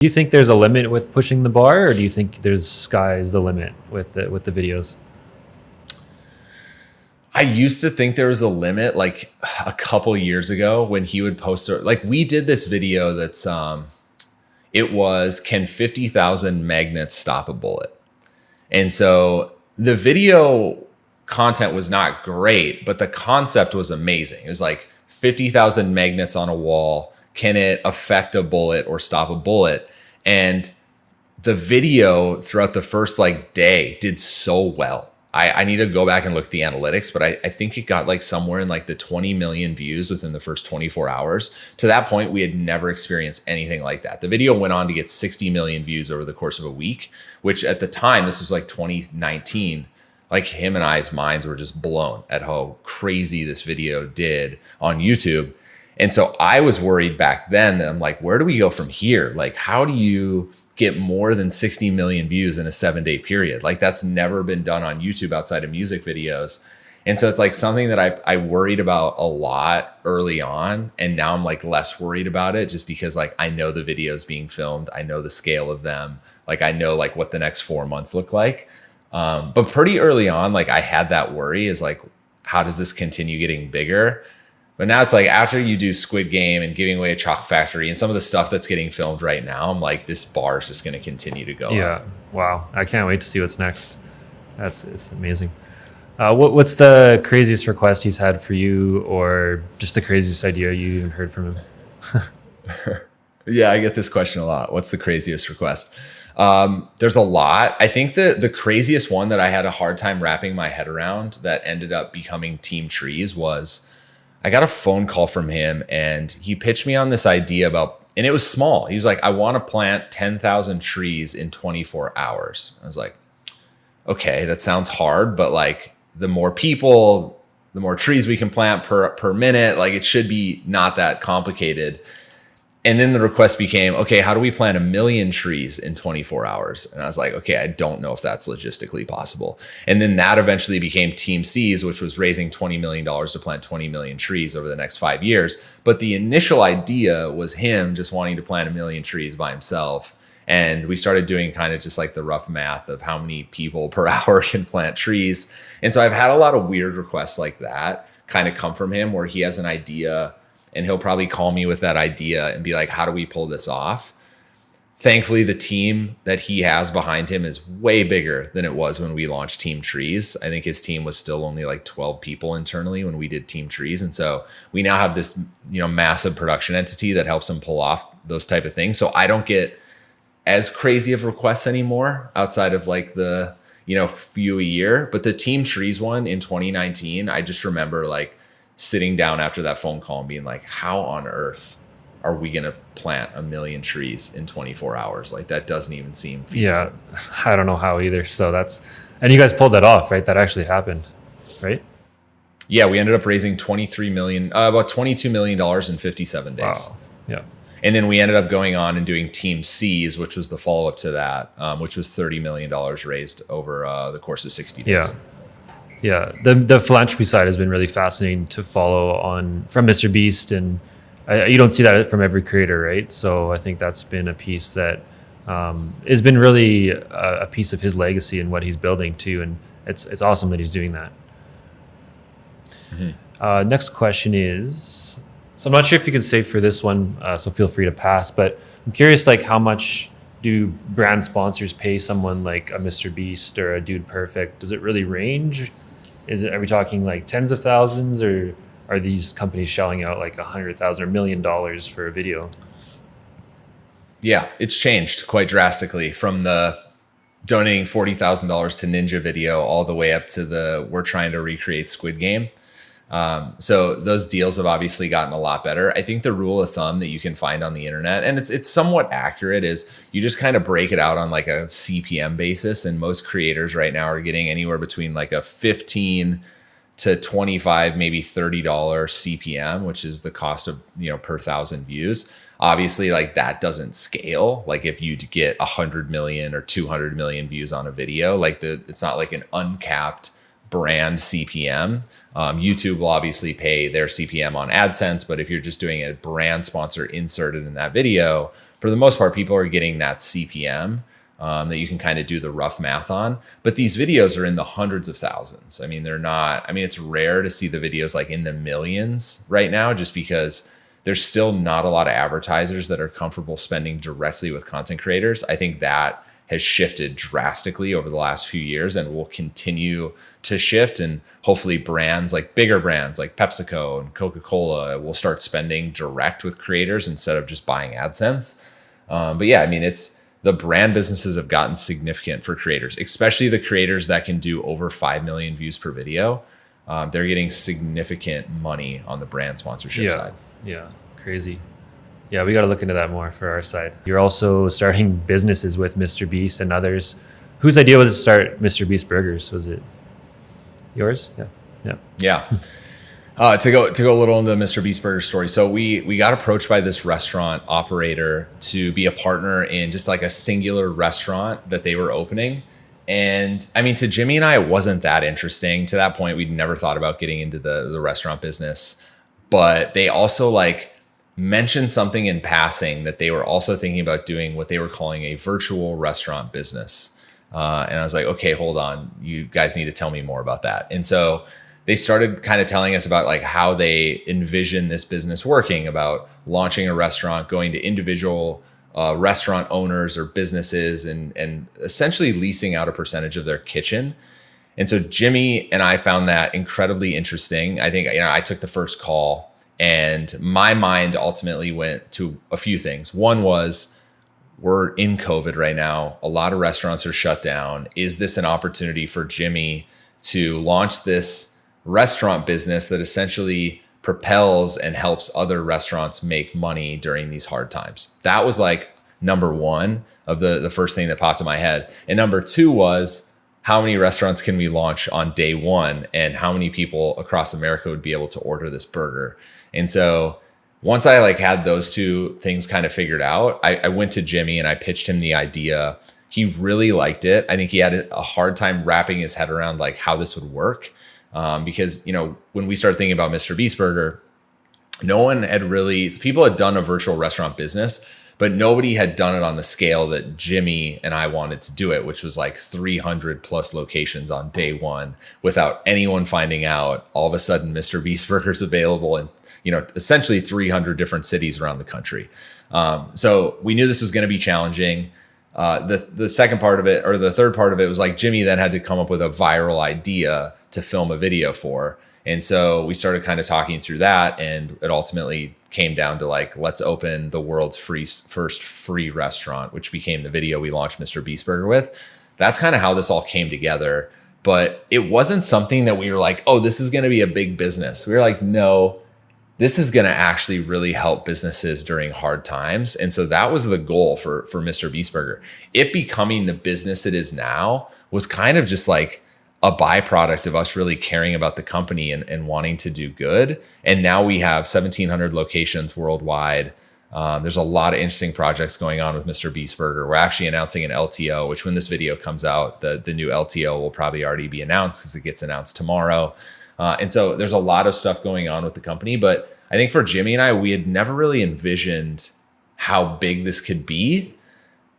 Do you think there's a limit with pushing the bar, or do you think there's sky's the limit with the videos? I used to think there was a limit like a couple years ago when he would post, like we did this video that's, it was, can 50,000 magnets stop a bullet? And so the video content was not great, but the concept was amazing. It was like 50,000 magnets on a wall. Can it affect a bullet or stop a bullet? And the video throughout the first like day did so well. I need to go back and look at the analytics, but I think it got like somewhere in like the 20 million views within the first 24 hours. To that point, we had never experienced anything like that. The video went on to get 60 million views over the course of a week, which at the time, this was like 2019, like him and I's minds were just blown at how crazy this video did on YouTube. And so I was worried back then that I'm like, where do we go from here? Like, how do you get more than 60 million views in a 7-day period? Like that's never been done on YouTube outside of music videos. And so it's like something that I worried about a lot early on. And now I'm like less worried about it just because like I know the videos being filmed. I know the scale of them. Like I know like what the next 4 months look like. But pretty early on, like I had that worry is like, how does this continue getting bigger? But now it's like after you do Squid Game and giving away a Chocolate Factory and some of the stuff that's getting filmed right now, I'm like, this bar is just going to continue to go up. Wow. I can't wait to see what's next. It's amazing. What's the craziest request he's had for you, or just the craziest idea you even heard from him? Yeah, I get this question a lot. What's the craziest request? There's a lot. I think the craziest one that I had a hard time wrapping my head around that ended up becoming Team Trees was I got a phone call from him and he pitched me on this idea about, and it was small. He was like, I want to plant 10,000 trees in 24 hours. I was like, okay, that sounds hard, but like the more people, the more trees we can plant per minute, like it should be not that complicated. And then the request became, okay, how do we plant 1 million trees in 24 hours? And I was like, okay, I don't know if that's logistically possible. And then that eventually became Team C's, which was raising $20 million to plant 20 million trees over the next 5 years. But the initial idea was him just wanting to plant 1 million trees by himself. And we started doing kind of just like the rough math of how many people per hour can plant trees. And so I've had a lot of weird requests like that kind of come from him where he has an idea and he'll probably call me with that idea and be like, how do we pull this off? Thankfully, the team that he has behind him is way bigger than it was when we launched Team Trees. I think his team was still only like 12 people internally when we did Team Trees. And so we now have this, massive production entity that helps him pull off those type of things. So I don't get as crazy of requests anymore outside of like the, few a year. But the Team Trees one in 2019, I just remember like sitting down after that phone call and being like, how on earth are we going to plant 1 million trees in 24 hours? Like that doesn't even seem feasible. Yeah, I don't know how either. So and you guys pulled that off, right? That actually happened, right? Yeah, we ended up raising about $22 million in 57 days. Wow. Yeah. And then we ended up going on and doing Team C's, which was the follow-up to that, which was $30 million raised over the course of 60 days. Yeah. Yeah, the philanthropy side has been really fascinating to follow on from MrBeast, and you don't see that from every creator, right? So I think that's been a piece that has been really a piece of his legacy and what he's building too, and it's awesome that he's doing that. Mm-hmm. Next question is, so I'm not sure if you can say for this one, so feel free to pass, but I'm curious, like how much do brand sponsors pay someone like a MrBeast or a Dude Perfect? Does it really range? Are we talking like tens of thousands, or are these companies shelling out like $100,000 or $1 million for a video? Yeah, it's changed quite drastically from the donating $40,000 to Ninja video all the way up to we're trying to recreate Squid Game. So those deals have obviously gotten a lot better. I think the rule of thumb that you can find on the internet, and it's somewhat accurate, is you just kind of break it out on like a CPM basis. And most creators right now are getting anywhere between like a 15 to 25, maybe $30 CPM, which is the cost of, per 1,000 views. Obviously, like that doesn't scale. Like if you get 100 million or 200 million views on a video, like it's not like an uncapped brand CPM. YouTube will obviously pay their CPM on AdSense, but if you're just doing a brand sponsor inserted in that video, for the most part, people are getting that CPM that you can kind of do the rough math on. But these videos are in the hundreds of thousands. I mean, they're not, I mean, it's rare to see the videos like in the millions right now, just because there's still not a lot of advertisers that are comfortable spending directly with content creators. I think that has shifted drastically over the last few years and will continue to shift. And hopefully brands like bigger brands like PepsiCo and Coca-Cola will start spending direct with creators instead of just buying AdSense. But yeah, I mean, the brand businesses have gotten significant for creators, especially the creators that can do over 5 million views per video. They're getting significant money on the brand sponsorship side. Yeah, crazy. Yeah, we got to look into that more for our side. You're also starting businesses with MrBeast and others. Whose idea was it to start MrBeast Burgers? Was it yours? Yeah. To go a little into the MrBeast Burger story. So we got approached by this restaurant operator to be a partner in just like a singular restaurant that they were opening. And I mean, to Jimmy and I, it wasn't that interesting. To that point, we'd never thought about getting into the restaurant business. But they also like mentioned something in passing that they were also thinking about doing what they were calling a virtual restaurant business. And I was like, okay, hold on. You guys need to tell me more about that. And so they started kind of telling us about like how they envision this business working, about launching a restaurant, going to individual restaurant owners or businesses and essentially leasing out a percentage of their kitchen. And so Jimmy and I found that incredibly interesting. I think, I took the first call and my mind ultimately went to a few things. One was, we're in COVID right now. A lot of restaurants are shut down. Is this an opportunity for Jimmy to launch this restaurant business that essentially propels and helps other restaurants make money during these hard times? That was like number one of the first thing that popped in my head. And number two was, how many restaurants can we launch on day one and how many people across America would be able to order this burger? And so once I like had those two things kind of figured out, I went to Jimmy and I pitched him the idea. He really liked it. I think he had a hard time wrapping his head around like how this would work. Because, when we started thinking about MrBeast Burger, people had done a virtual restaurant business, but nobody had done it on the scale that Jimmy and I wanted to do it, which was like 300 plus locations on day one without anyone finding out. All of a sudden, MrBeast Burger's available in, essentially 300 different cities around the country. So we knew this was going to be challenging. The second part of it, or the third part of it, was like Jimmy then had to come up with a viral idea to film a video for. And so we started kind of talking through that, and it ultimately came down to like, let's open the world's first free restaurant, which became the video we launched MrBeast Burger with. That's kind of how this all came together. But it wasn't something that we were like, oh, this is going to be a big business. We were like, no, this is going to actually really help businesses during hard times. And so that was the goal for MrBeast Burger. It becoming the business it is now was kind of just like a byproduct of us really caring about the company and wanting to do good. And now we have 1,700 locations worldwide. There's a lot of interesting projects going on with MrBeast Burger. We're actually announcing an LTO, which when this video comes out, the new LTO will probably already be announced because it gets announced tomorrow. And so there's a lot of stuff going on with the company. But I think for Jimmy and I, we had never really envisioned how big this could be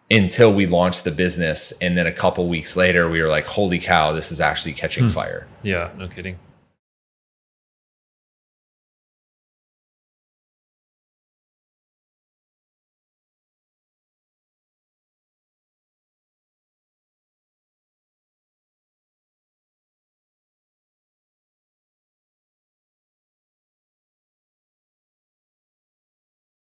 until we launched the business. And then a couple weeks later, we were like, holy cow, this is actually catching fire. Yeah, no kidding.